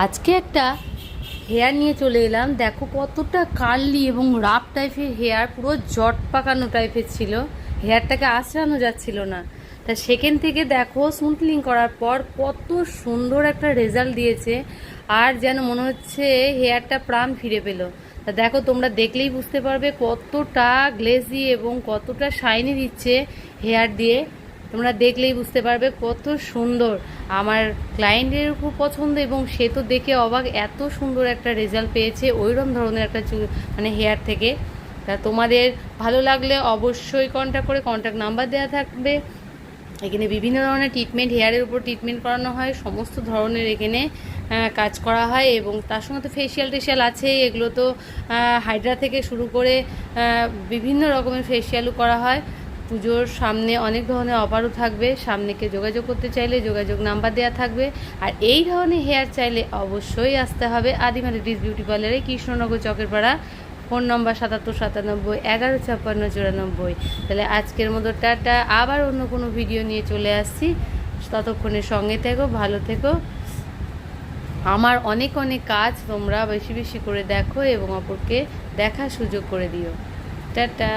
আজকে একটা হেয়ার নিয়ে চলে এলাম। দেখো কতটা কার্লি এবং রাফ টাইপের হেয়ার, পুরো জট পাকানো টাইপের ছিল। হেয়ারটাকে আঁচড়ানো যাচ্ছিল না। তা সেখান থেকে দেখো স্মুথলিং করার পর কত সুন্দর একটা রেজাল্ট দিয়েছে। আর যেন মনে হচ্ছে হেয়ারটা প্রাণ ফিরে পেল। তা দেখো, তোমরা দেখলেই বুঝতে পারবে কতটা গ্লেজি এবং কতটা শাইনি দিচ্ছে হেয়ার দিয়ে। তোমরা দেখলেই বুঝতে পারবে কত সুন্দর। আমার ক্লায়েন্টের খুব পছন্দ এবং সে তো দেখে অবাক, এত সুন্দর একটা রেজাল্ট পেয়েছে ওইরকম ধরনের একটা মানে হেয়ার থেকে। তা তোমাদের ভালো লাগলে অবশ্যই কন্ট্যাক্ট নাম্বার দেওয়া থাকবে। এখানে বিভিন্ন ধরনের ট্রিটমেন্ট, হেয়ারের উপর ট্রিটমেন্ট করানো হয়, সমস্ত ধরনের এখানে কাজ করা হয়। এবং তার সঙ্গে তো ফেসিয়াল টেশিয়াল আছে, এগুলো তো হাইড্রা থেকে শুরু করে বিভিন্ন রকমের ফেসিয়ালও করা হয়। পুজোর সামনে অনেক ধরনের অফারও থাকবে, সামনেকে যোগাযোগ করতে চাইলে যোগাযোগ নাম্বার দেওয়া থাকবে। আর এই ধরনের হেয়ার চাইলে অবশ্যই আসতে হবে আদিমা লেডিস বিউটি পার্লারে, কৃষ্ণনগর চকের পাড়া। ফোন নম্বর 7797 11 56 94। তাহলে আজকের মতো টাটা, আবার অন্য কোনো ভিডিও নিয়ে চলে আসছি। ততক্ষণে সঙ্গে থেকো, ভালো থেকো। আমার অনেক অনেক কাজ তোমরা বেশি বেশি করে দেখো এবং অপরকে দেখার সুযোগ করে দিও। টাটা।